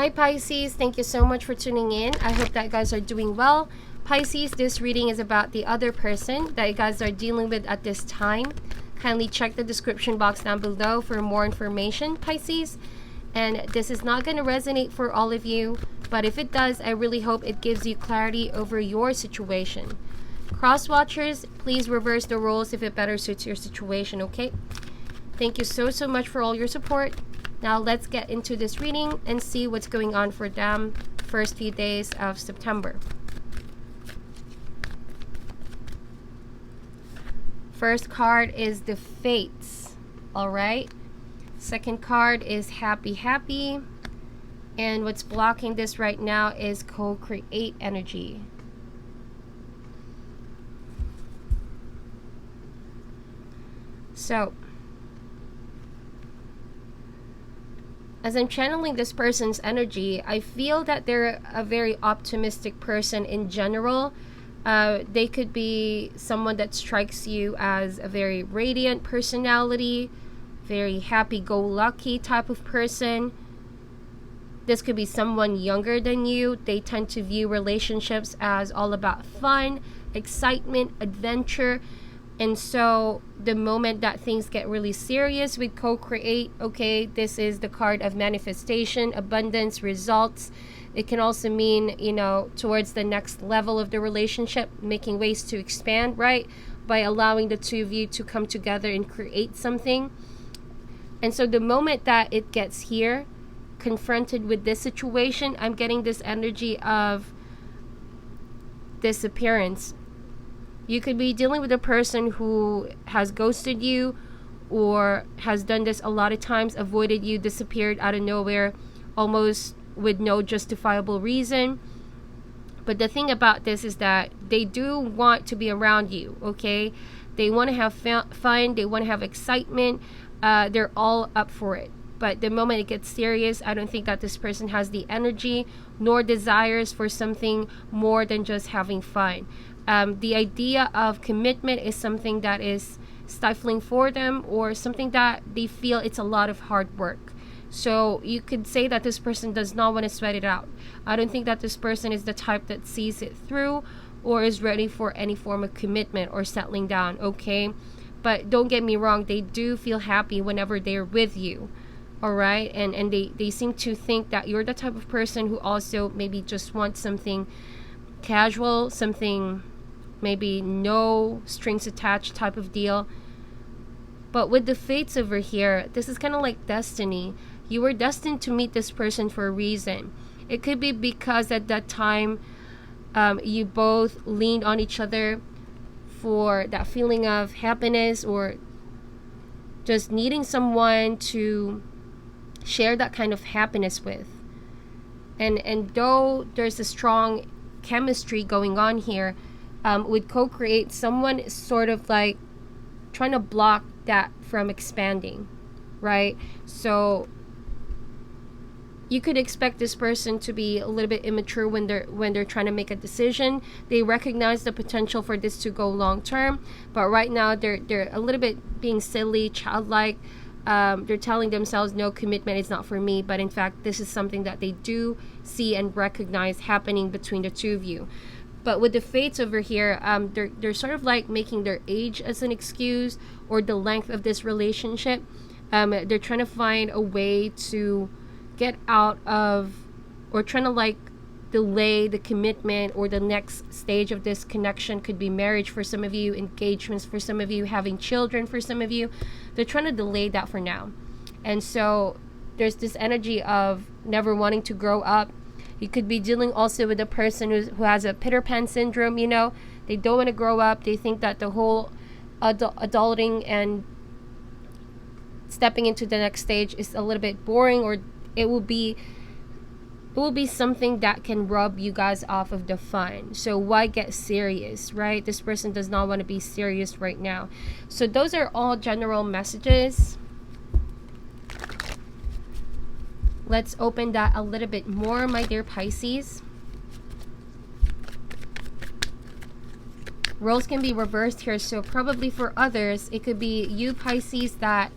Hi Pisces, thank you so much for tuning in. I hope that you guys are doing well. Pisces, this reading is about the other person that you guys are dealing with at this time. Kindly check the description box down below for more information, Pisces. And this is not going to resonate for all of you, but if it does, I really hope it gives you clarity over your situation. Cross watchers, please reverse the roles if it better suits your situation, okay? Thank you so much for all your support. Now let's get into this reading and see what's going on for them first few days of September. First card is the Fates. Alright. Second card is Happy. And what's blocking this right now is co-create energy. So, as I'm channeling this person's energy, I feel that they're a very optimistic person in general. They could be someone that strikes you as a very radiant personality, very happy-go-lucky type of person. This could be someone younger than you. They tend to view relationships as all about fun, excitement, adventure. And so the moment that things get really serious with co-create, okay, this is the card of manifestation, abundance, results. It can also mean, you know, towards the next level of the relationship, making ways to expand, right? By allowing the two of you to come together and create something. And so the moment that it gets here, confronted with this situation, I'm getting this energy of disappearance. You could be dealing with a person who has ghosted you or has done this a lot of times, avoided you, disappeared out of nowhere, almost with no justifiable reason. But the thing about this is that they do want to be around you, okay? They want to have fun, they want to have excitement, they're all up for it. But the moment it gets serious, I don't think that this person has the energy nor desires for something more than just having fun. The idea of commitment is something that is stifling for them, or something that they feel it's a lot of hard work. So you could say that this person does not want to sweat it out. I don't think that this person is the type that sees it through or is ready for any form of commitment or settling down, okay? But don't get me wrong, they do feel happy whenever they're with you, all right? And they seem to think that you're the type of person who also maybe just wants something casual, something maybe no strings attached type of deal. But with the Fates over here, this is kind of like destiny. You were destined to meet this person for a reason. It could be because at that time you both leaned on each other for that feeling of happiness, or just needing someone to share that kind of happiness with. And though there's a strong chemistry going on here, with co-create, someone is sort of like trying to block that from expanding, right? So you could expect this person to be a little bit immature when they're trying to make a decision. They recognize the potential for this to go long term, but right now they're a little bit being silly, childlike. They're telling themselves, no, commitment is not for me, but in fact this is something that they do see and recognize happening between the two of you. But with the Fates over here, they're sort of like making their age as an excuse, or the length of this relationship. They're trying to find a way to get out of, or trying to like delay the commitment, or the next stage of this connection. Could be marriage for some of you, engagements for some of you, having children for some of you. They're trying to delay that for now. And so there's this energy of never wanting to grow up. You could be dealing also with a person who has a Peter Pan syndrome, you know. They don't want to grow up. They think that the whole adulting and stepping into the next stage is a little bit boring, or it will be something that can rub you guys off of the fun. So why get serious, right? This person does not want to be serious right now. So those are all general messages. Let's open that a little bit more, my dear Pisces. Roles can be reversed here, so probably for others, it could be you, Pisces, that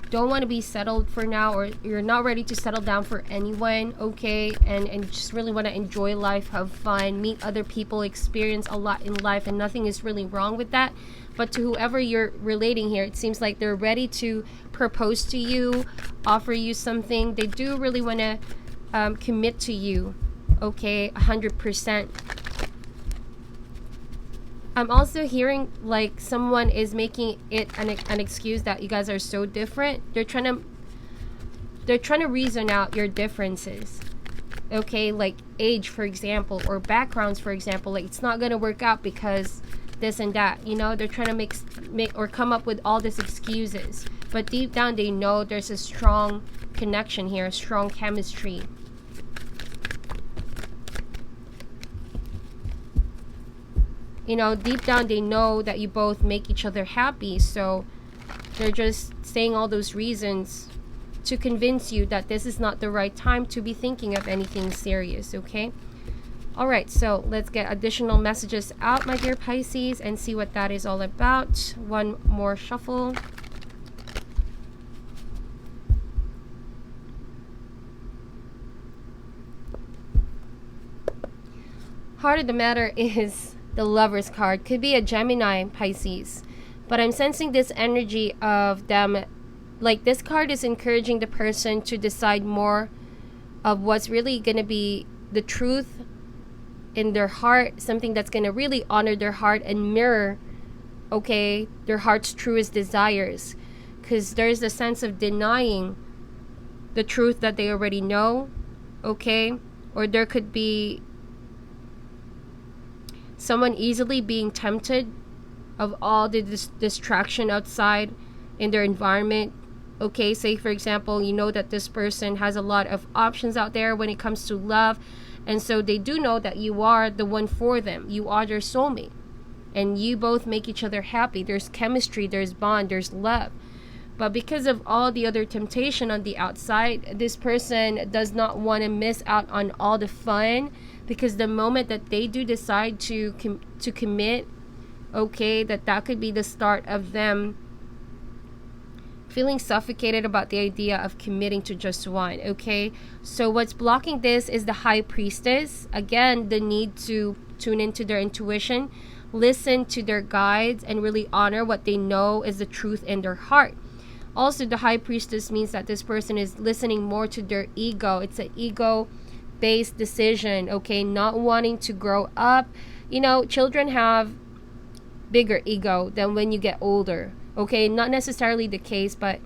don't want to be settled for now, or you're not ready to settle down for anyone, okay, and just really want to enjoy life, have fun, meet other people, experience a lot in life, and nothing is really wrong with that. But to whoever you're relating here, it seems like they're ready to propose to you, offer you something. They do really want to commit to you, okay, 100%. I'm also hearing like someone is making it an excuse that you guys are so different. They're trying to reason out your differences, okay, like age, for example, or backgrounds, for example. Like, it's not gonna work out because this and that, you know. They're trying to make or come up with all these excuses, but deep down they know there's a strong connection here, a strong chemistry. You know, deep down they know that you both make each other happy, so they're just saying all those reasons to convince you that this is not the right time to be thinking of anything serious, okay? All right, so let's get additional messages out, my dear Pisces, and see what that is all about. One more shuffle. Heart of the matter is the Lover's card. Could be a Gemini, Pisces, but I'm sensing this energy of them. Like, this card is encouraging the person to decide more of what's really going to be the truth in their heart, something that's going to really honor their heart and mirror, okay, their heart's truest desires. Because there's a sense of denying the truth that they already know, okay? Or there could be someone easily being tempted of all the distraction outside in their environment, okay? Say, for example, you know that this person has a lot of options out there when it comes to love, and so they do know that you are the one for them. You are their soulmate, and you both make each other happy. There's chemistry, there's bond, there's love. But because of all the other temptation on the outside, this person does not want to miss out on all the fun, because the moment that they do decide to commit, okay, that could be the start of them feeling suffocated about the idea of committing to just one, okay? So what's blocking this is the High Priestess. Again, the need to tune into their intuition, listen to their guides, and really honor what they know is the truth in their heart. Also, the High Priestess means that this person is listening more to their ego. It's an ego-based decision, okay? Not wanting to grow up. You know, children have bigger ego than when you get older, okay? Not necessarily the case, but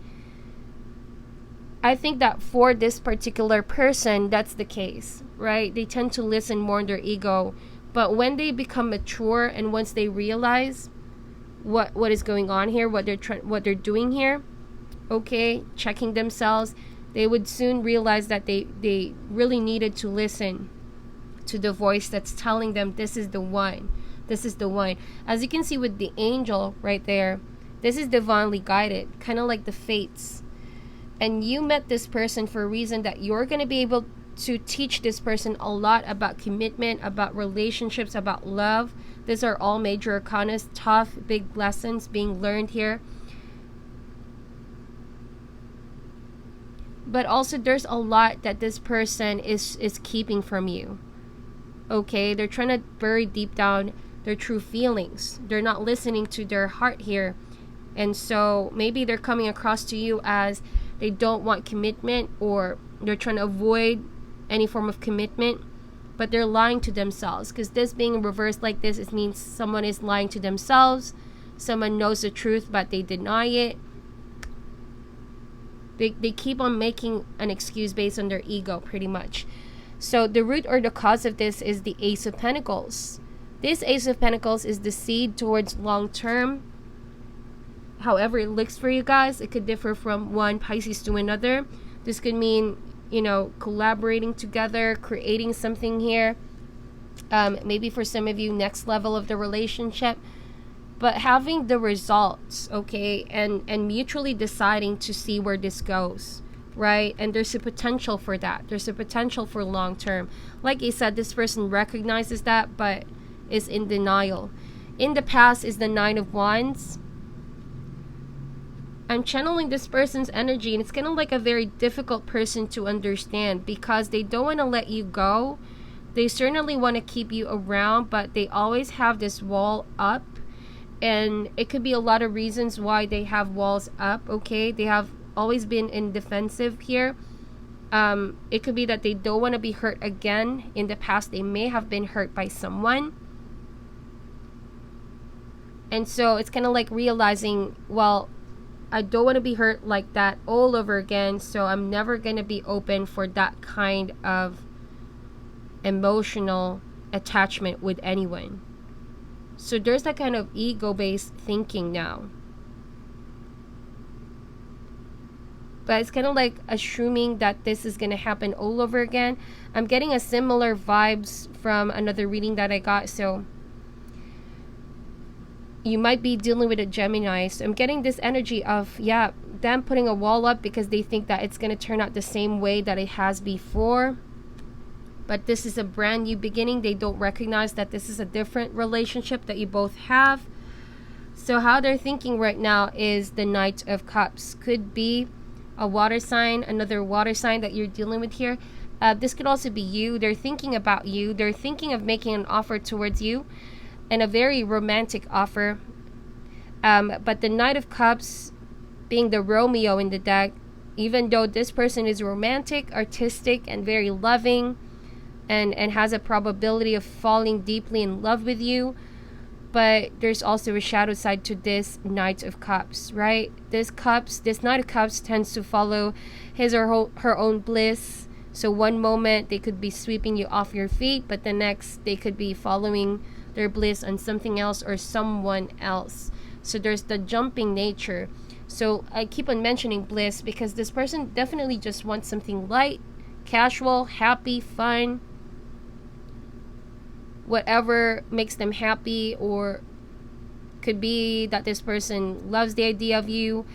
I think that for this particular person, that's the case, right? They tend to listen more in their ego. But when they become mature, and once they realize what is going on here, what they're doing here, okay, checking themselves, they would soon realize that they really needed to listen to the voice that's telling them this is the one. This is the one. As you can see with the angel right there, this is divinely guided, kind of like the fates. And you met this person for a reason that you're going to be able to teach this person a lot about commitment, about relationships, about love. These are all major arcanas, tough, big lessons being learned here. But also there's a lot that this person is keeping from you, okay? They're trying to bury deep down their true feelings. They're not listening to their heart here. And so maybe they're coming across to you as they don't want commitment, or they're trying to avoid any form of commitment, but they're lying to themselves. Because this being reversed like this, it means someone is lying to themselves. Someone knows the truth, but they deny it. They keep on making an excuse based on their ego, pretty much. So the root or the cause of this is the Ace of Pentacles. This Ace of Pentacles is the seed towards long term. However it looks for you guys, it could differ from one Pisces to another. This could mean, you know, collaborating together, creating something here. Maybe for some of you, next level of the relationship. But having the results, okay, and mutually deciding to see where this goes, right? And there's a potential for that. There's a potential for long term. Like I said, this person recognizes that, but is in denial. In the past is the Nine of Wands. I'm channeling this person's energy, and it's kind of like a very difficult person to understand because they don't want to let you go. They certainly want to keep you around, but they always have this wall up. And it could be a lot of reasons why they have walls up, okay? They have always been in defensive here. It could be that they don't want to be hurt again. In the past, they may have been hurt by someone. And so it's kind of like realizing, well, I don't want to be hurt like that all over again, so I'm never going to be open for that kind of emotional attachment with anyone. So there's that kind of ego-based thinking now. But it's kind of like assuming that this is going to happen all over again. I'm getting a similar vibes from another reading that I got, so you might be dealing with a Gemini. So I'm getting this energy of, yeah, them putting a wall up because they think that it's going to turn out the same way that it has before. But this is a brand new beginning. They don't recognize that this is a different relationship that you both have. So how they're thinking right now is the Knight of Cups. Could be a water sign, another water sign that you're dealing with here. This could also be you. They're thinking about you. They're thinking of making an offer towards you, and a very romantic offer. But the Knight of Cups being the Romeo in the deck, even though this person is romantic, artistic, and very loving, and has a probability of falling deeply in love with you, but there's also a shadow side to this Knight of Cups, right? This Knight of Cups tends to follow his or her own bliss. So one moment they could be sweeping you off your feet, but the next they could be following their bliss on something else or someone else. So there's the jumping nature. So I keep on mentioning bliss because this person definitely just wants something light, casual, happy, fun, whatever makes them happy. Or could be that this person loves the idea of you.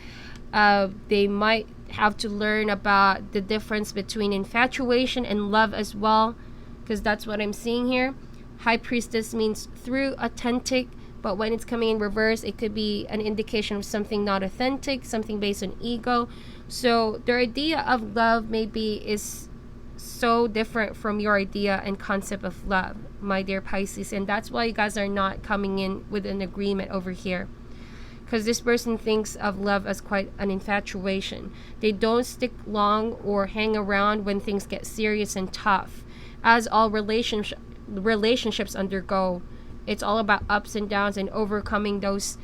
They might have to learn about the difference between infatuation and love as well, because that's what I'm seeing here. High Priestess means through, authentic, but when it's coming in reverse, it could be an indication of something not authentic, something based on ego. So their idea of love maybe is so different from your idea and concept of love, my dear Pisces, and that's why you guys are not coming in with an agreement over here, because this person thinks of love as quite an infatuation. They don't stick long or hang around when things get serious and tough, as all relationships undergo. It's all about ups and downs and overcoming those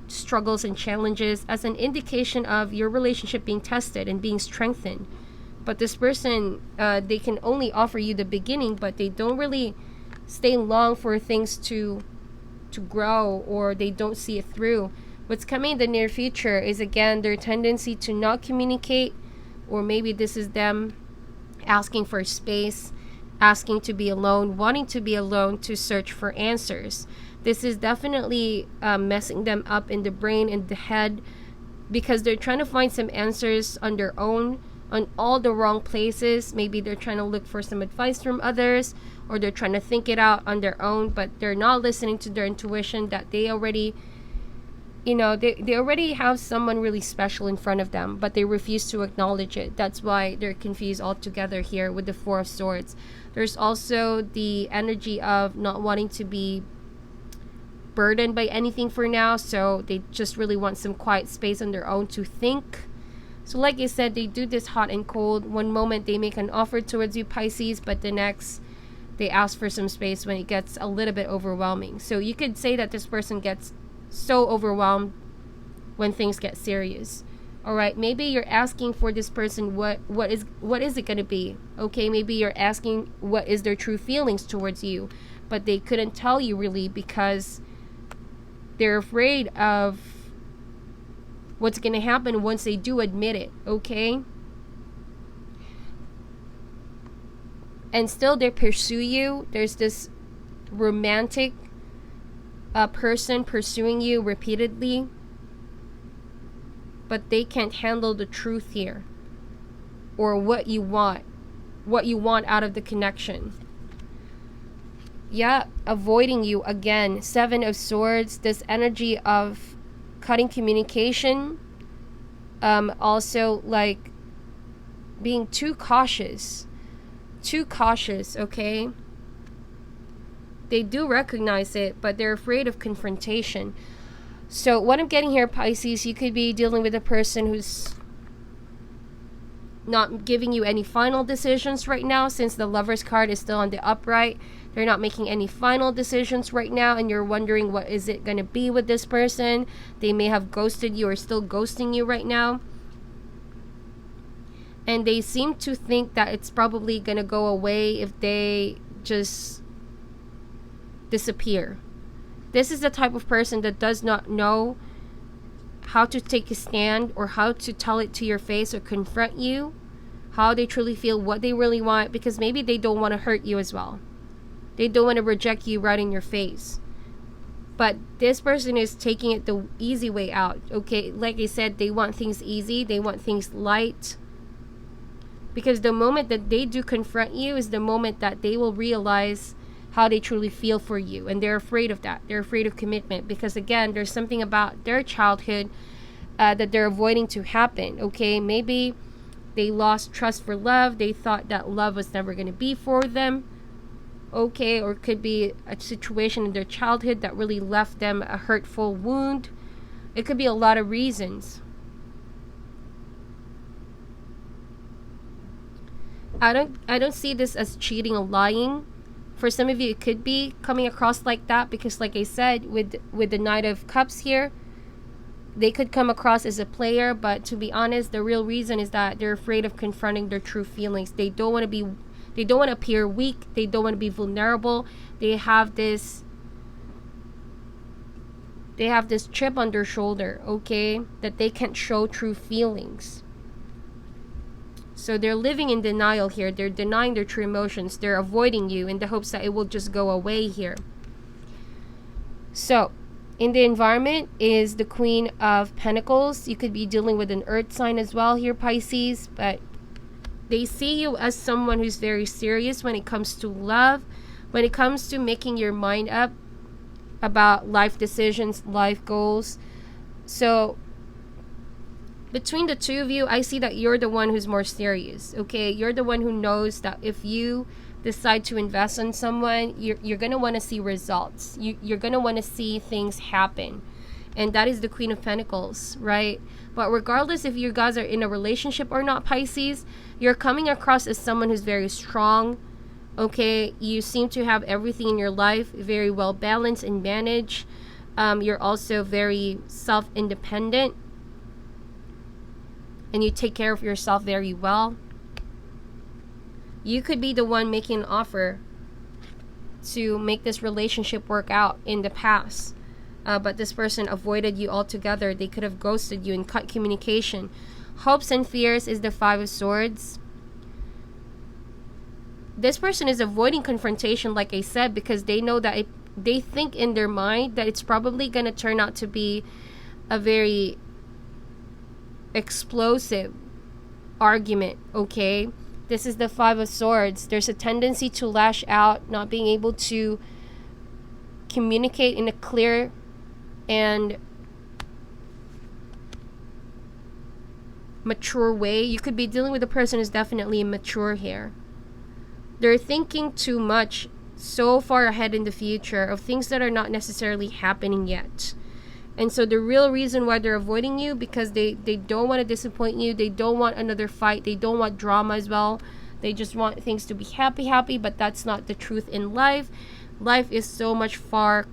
struggles and challenges as an indication of your relationship being tested and being strengthened. But this person, they can only offer you the beginning, but they don't really stay long for things to grow, or they don't see it through. What's coming in the near future is, again, their tendency to not communicate, or maybe this is them asking for space, asking to be alone, wanting to be alone to search for answers. This is definitely messing them up in the brain and the head, because they're trying to find some answers on their own on all the wrong places. Maybe they're trying to look for some advice from others, or they're trying to think it out on their own, but they're not listening to their intuition that they already, they already have someone really special in front of them, but they refuse to acknowledge it. That's why they're confused altogether here with the Four of Swords. There's also the energy of not wanting to be burdened by anything for now, so they just really want some quiet space on their own to think. So like I said, they do this hot and cold. One moment they make an offer towards you, Pisces, but the next they ask for some space when it gets a little bit overwhelming. So you could say that this person gets so overwhelmed when things get serious. All right, maybe you're asking for this person what is it going to be? Okay, maybe you're asking what is their true feelings towards you, but they couldn't tell you really because they're afraid of what's going to happen once they do admit it, okay? And still they pursue you. There's this romantic person pursuing you repeatedly, but they can't handle the truth here, or what you want out of the connection. Yeah, avoiding you again. Seven of Swords, this energy of cutting communication, Also, like, being too cautious, okay? They do recognize it, but they're afraid of confrontation. So what I'm getting here, Pisces, you could be dealing with a person who's not giving you any final decisions right now, since the Lover's card is still on the upright. They're not making any final decisions right now, and you're wondering what is it going to be with this person. They may have ghosted you or still ghosting you right now. And they seem to think that it's probably going to go away if they just disappear. This is the type of person that does not know how to take a stand or how to tell it to your face or confront you, how they truly feel, what they really want, because maybe they don't want to hurt you as well. They don't want to reject you right in your face. But this person is taking it the easy way out, okay? Like I said, they want things easy. They want things light. Because the moment that they do confront you is the moment that they will realize how they truly feel for you. And they're afraid of that. They're afraid of commitment. Because again, there's something about their childhood that they're avoiding to happen, okay? Maybe they lost trust for love. They thought that love was never going to be for them. Okay, or it could be a situation in their childhood that really left them a hurtful wound. It could be a lot of reasons. I don't see this as cheating or lying. For some of you, it could be coming across like that, because like I said, with the Knight of Cups here, they could come across as a player, but to be honest, the real reason is that they're afraid of confronting their true feelings. They don't want to appear weak. They don't want to be vulnerable. They have this chip on their shoulder, okay, that they can't show true feelings. So they're living in denial here. They're denying their true emotions. They're avoiding you in the hopes that it will just go away here. So in the environment is the Queen of Pentacles. You could be dealing with an earth sign as well here, Pisces, but they see you as someone who's very serious when it comes to love, when it comes to making your mind up about life decisions, life goals. So between the two of you, I see that you're the one who's more serious, okay? You're the one who knows that if you decide to invest in someone, you're going to want to see results. You're going to want to see things happen. And that is the Queen of Pentacles, right? But regardless if you guys are in a relationship or not, Pisces, you're coming across as someone who's very strong, okay? You seem to have everything in your life very well balanced and managed. You're also very self-independent, and you take care of yourself very well. You could be the one making an offer to make this relationship work out in the past. But this person avoided you altogether. They could have ghosted you and cut communication. Hopes and fears is the Five of Swords. This person is avoiding confrontation, like I said, because they know that they think in their mind that it's probably going to turn out to be a very explosive argument, okay? This is the Five of Swords. There's a tendency to lash out, not being able to communicate in a clear and mature way. You could be dealing with a person who's definitely immature here. They're thinking too much, so far ahead in the future of things that are not necessarily happening yet. And so the real reason why they're avoiding you, because they don't want to disappoint you. They don't want another fight. They don't want drama as well. They just want things to be happy, but that's not the truth in life. Life is so much far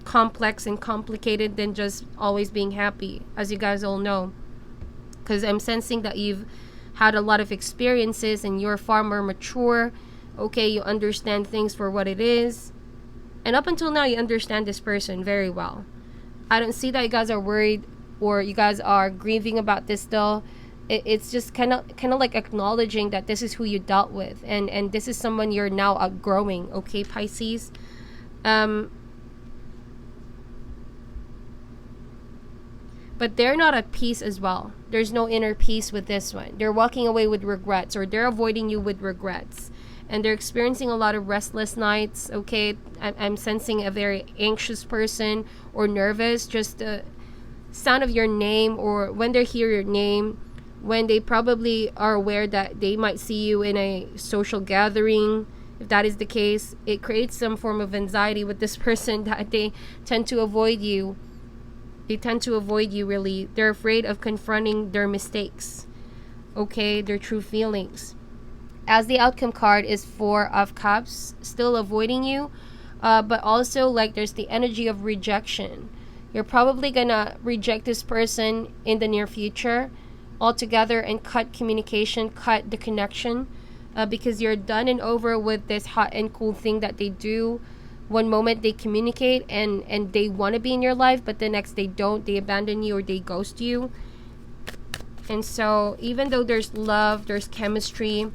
complex and complicated than just always being happy, as you guys all know. Because I'm sensing that you've had a lot of experiences and you're far more mature. Okay, you understand things for what it is. And up until now, you understand this person very well. I don't see that you guys are worried or you guys are grieving about this still. It's just kind of like acknowledging that this is who you dealt with, and this is someone you're now outgrowing, okay, Pisces? But they're not at peace as well. There's no inner peace with this one. They're walking away with regrets, or they're avoiding you with regrets. And they're experiencing a lot of restless nights, okay? I'm sensing a very anxious person or nervous, just sound of your name, or when they hear your name, when they probably are aware that they might see you in a social gathering, if that is the case, it creates some form of anxiety with this person that they tend to avoid you. They tend to avoid you, really. They're afraid of confronting their mistakes, okay, their true feelings. As the outcome card is Four of Cups, still avoiding you, but also like there's the energy of rejection. You're probably gonna reject this person in the near future altogether and cut communication, cut the connection, because you're done and over with this hot and cold thing that they do. One moment they communicate and they want to be in your life, but the next they don't. They abandon you or they ghost you. And so even though there's love, there's chemistry,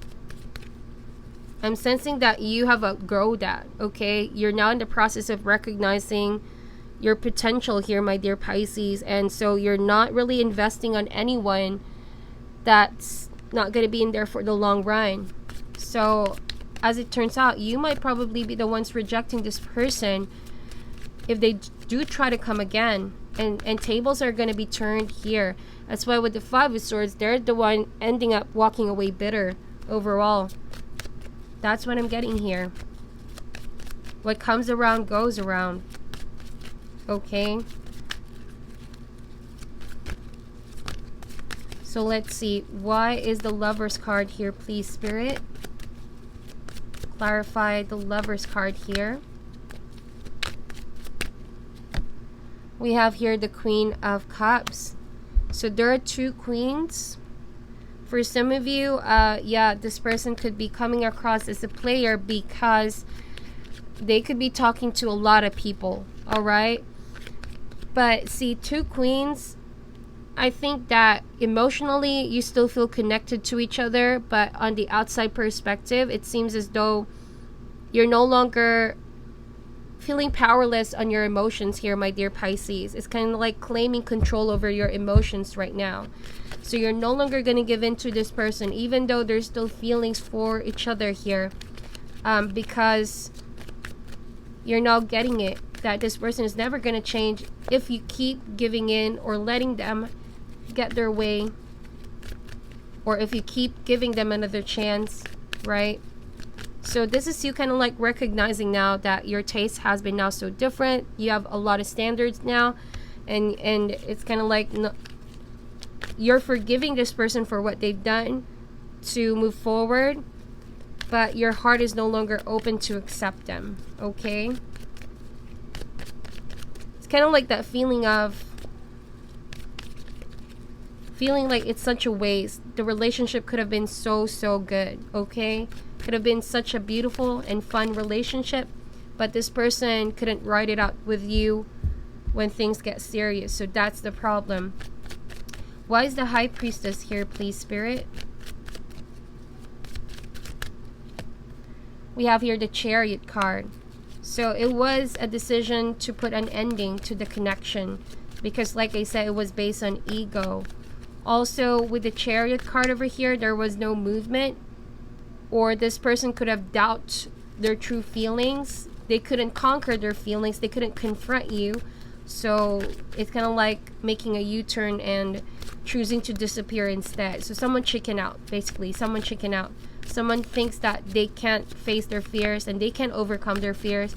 I'm sensing that you have outgrown that, okay? You're now in the process of recognizing your potential here, my dear Pisces. And so you're not really investing on anyone that's not going to be in there for the long run. So as it turns out, you might probably be the ones rejecting this person if they do try to come again. And tables are going to be turned here. That's why with the Five of Swords, they're the one ending up walking away bitter overall. That's what I'm getting here. What comes around goes around. Okay. So let's see. Why is the Lover's card here, please, Spirit? Clarify the Lover's card here. We have here the Queen of Cups. So there are two queens. For some of you, yeah, this person could be coming across as a player because they could be talking to a lot of people, all right? But see, two queens, I think that emotionally you still feel connected to each other, but on the outside perspective, it seems as though you're no longer feeling powerless on your emotions here, my dear Pisces. It's kind of like claiming control over your emotions right now. So you're no longer going to give in to this person, even though there's still feelings for each other here, because you're now getting it that this person is never going to change if you keep giving in or letting them get their way, or if you keep giving them another chance, right? So this is you kind of like recognizing now that your taste has been now so different. You have a lot of standards now, and it's kind of like you're forgiving this person for what they've done to move forward, but your heart is no longer open to accept them, okay? It's kind of like that feeling like it's such a waste. The relationship could have been so good, okay? Could have been such a beautiful and fun relationship, but this person couldn't ride it out with you when things get serious. So that's the problem. Why is the High Priestess here, please, Spirit? We have here the Chariot card. So it was a decision to put an ending to the connection because, like I said, it was based on ego. Also, with the Chariot card over here, there was no movement, or this person could have doubted their true feelings. They couldn't conquer their feelings. They couldn't confront you. So it's kind of like making a U-turn and choosing to disappear instead. So someone chicken out, basically. Someone chicken out. Someone thinks that they can't face their fears and they can't overcome their fears.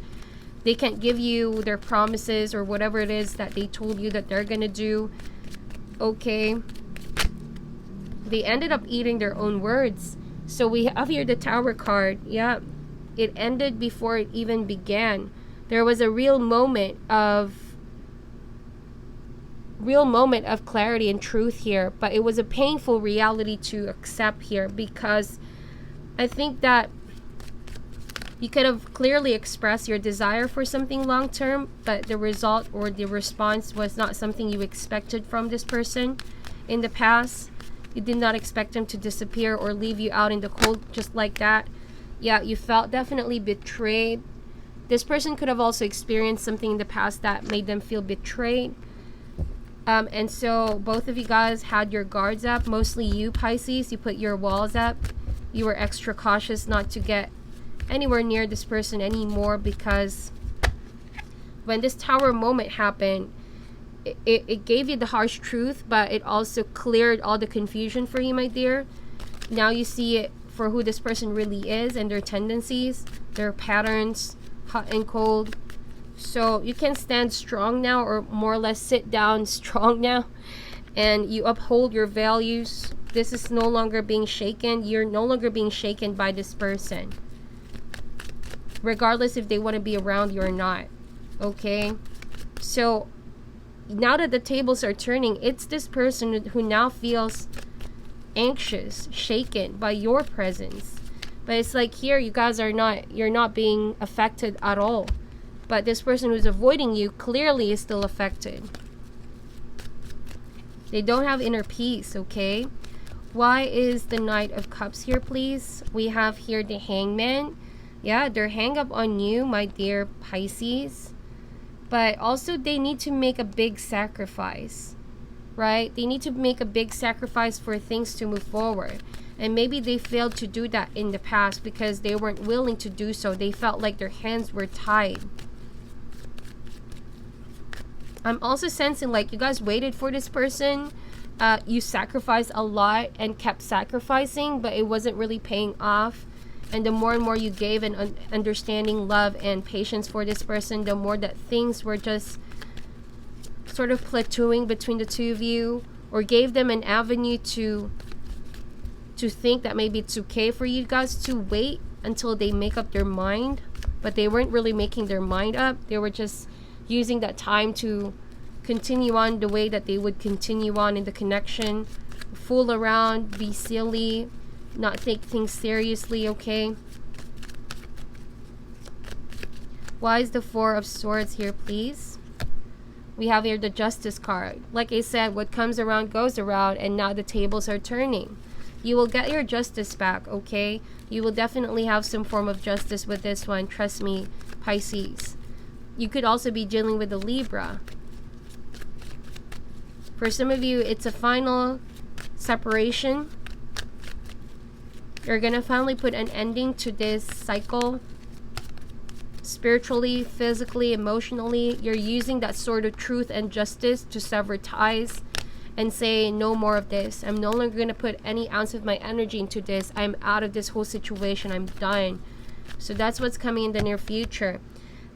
They can't give you their promises or whatever it is that they told you that they're going to do. Okay. They ended up eating their own words. So we have here the Tower card. Yeah. It ended before it even began. There was a real moment of clarity and truth here, but it was a painful reality to accept here, because I think that you could have clearly expressed your desire for something long term, but the result or the response was not something you expected from this person in the past. You did not expect them to disappear or leave you out in the cold just like that. Yeah, you felt definitely betrayed. This person could have also experienced something in the past that made them feel betrayed. And so both of you guys had your guards up. Mostly you, Pisces, you put your walls up. You were extra cautious not to get anywhere near this person anymore, because when this Tower moment happened, it gave you the harsh truth, but it also cleared all the confusion for you, my dear. Now you see it for who this person really is and their tendencies, their patterns, hot and cold. So you can stand strong now, or more or less sit down strong now, and you uphold your values. This is no longer being shaken. You're no longer being shaken by this person, regardless if they want to be around you or not. Okay? So now that the tables are turning, it's this person who now feels anxious, shaken by your presence. But it's like here, you guys are not, you're not being affected at all. But this person who's avoiding you clearly is still affected. They don't have inner peace, okay? Why is the Knight of Cups here, please? We have here the Hangman. Yeah, they're hang up on you, my dear Pisces. But also they need to make a big sacrifice, right? They need to make a big sacrifice for things to move forward. And maybe they failed to do that in the past because they weren't willing to do so. They felt like their hands were tied. I'm also sensing like you guys waited for this person. You sacrificed a lot and kept sacrificing, but it wasn't really paying off. And the more and more you gave and understanding, love, and patience for this person, the more that things were just sort of plateauing between the two of you, or gave them an avenue to think that maybe it's okay for you guys to wait until they make up their mind. But they weren't really making their mind up. They were just using that time to continue on the way that they would continue on in the connection, fool around, be silly, not take things seriously, okay? Why is the Four of Swords here, please? We have here the Justice card. Like I said, what comes around goes around, and now the tables are turning. You will get your justice back, okay? You will definitely have some form of justice with this one. Trust me, Pisces. You could also be dealing with a Libra. For some of you, it's a final separation. You're going to finally put an ending to this cycle. Spiritually, physically, emotionally, you're using that sort of truth and justice to sever ties and say, no more of this. I'm no longer going to put any ounce of my energy into this. I'm out of this whole situation. I'm done. So that's what's coming in the near future.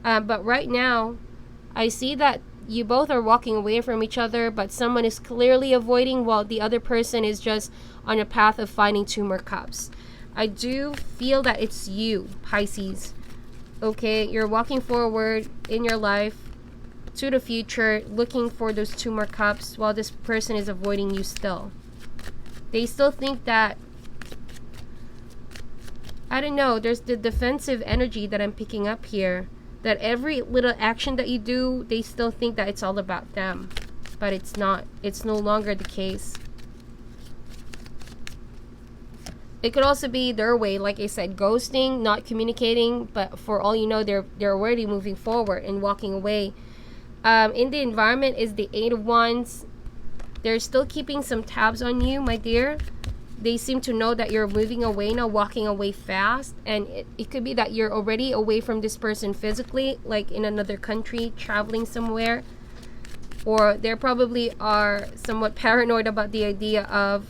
But right now, I see that you both are walking away from each other, but someone is clearly avoiding while the other person is just on a path of finding two more cups. I do feel that it's you, Pisces. Okay, you're walking forward in your life to the future, looking for those two more cups while this person is avoiding you still. They still think that, I don't know, there's the defensive energy that I'm picking up here. That every little action that you do, they still think that it's all about them. But it's not. It's no longer the case. It could also be their way, like I said, ghosting, not communicating, but for all you know, they're already moving forward and walking away. In the environment is the Eight of Wands. They're still keeping some tabs on you, my dear. They seem to know that you're moving away now, walking away fast. And it could be that you're already away from this person physically, like in another country, traveling somewhere. Or they probably are somewhat paranoid about the idea of,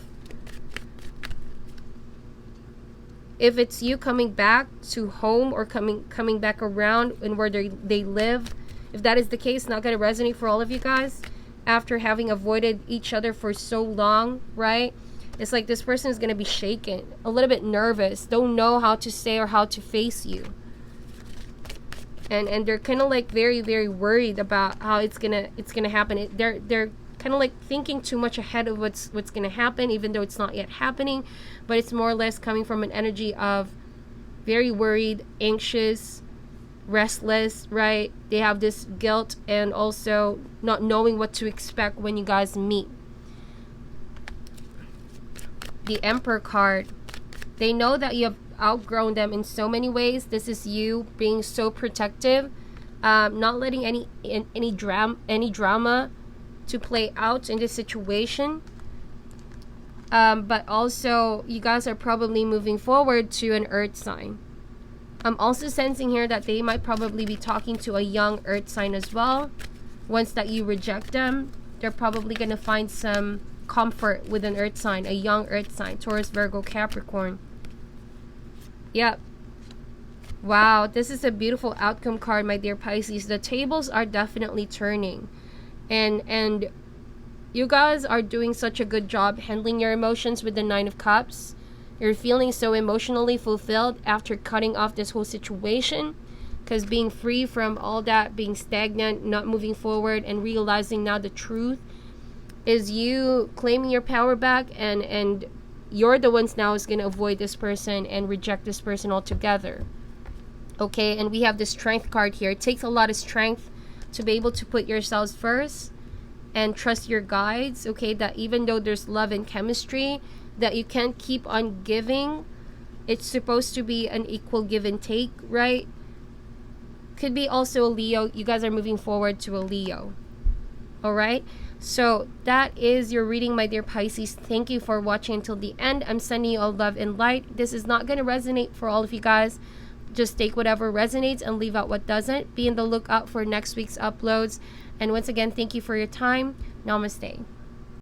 if it's you coming back to home or coming back around and where they live. If that is the case, not going to resonate for all of you guys. After having avoided each other for so long, right? It's like this person is going to be shaken, a little bit nervous, don't know how to say or how to face you. And they're kind of like very, very worried about how it's gonna happen. They're kind of like thinking too much ahead of what's going to happen, even though it's not yet happening. But it's more or less coming from an energy of very worried, anxious, restless, right? They have this guilt and also not knowing what to expect when you guys meet. The Emperor card. They know that you have outgrown them in so many ways. This is you being so protective, not letting any drama to play out in this situation. But also, you guys are probably moving forward to an earth sign. I'm also sensing here that they might probably be talking to a young earth sign as well. once that you reject them, they're probably going to find some comfort with an earth sign, a young earth sign, Taurus, Virgo, Capricorn. Yep. Wow, this is a beautiful outcome card, my dear Pisces. The tables are definitely turning. And you guys are doing such a good job handling your emotions with the Nine of Cups. You're feeling so emotionally fulfilled after cutting off this whole situation. Because being free from all that, being stagnant, not moving forward, and realizing now the truth is you claiming your power back, and you're the ones now is going to avoid this person and reject this person altogether. Okay, and we have the Strength card here. It takes a lot of strength to be able to put yourselves first and trust your guides, okay, that even though there's love and chemistry, that you can't keep on giving. It's supposed to be an equal give and take, right? Could be also a Leo. You guys are moving forward to a Leo. All right, so that is your reading, my dear Pisces. Thank you for watching until the end. I'm sending you all love and light. This is not going to resonate for all of you guys. Just take whatever resonates and leave out what doesn't. Be in the lookout for next week's uploads. And once again, thank you for your time. Namaste.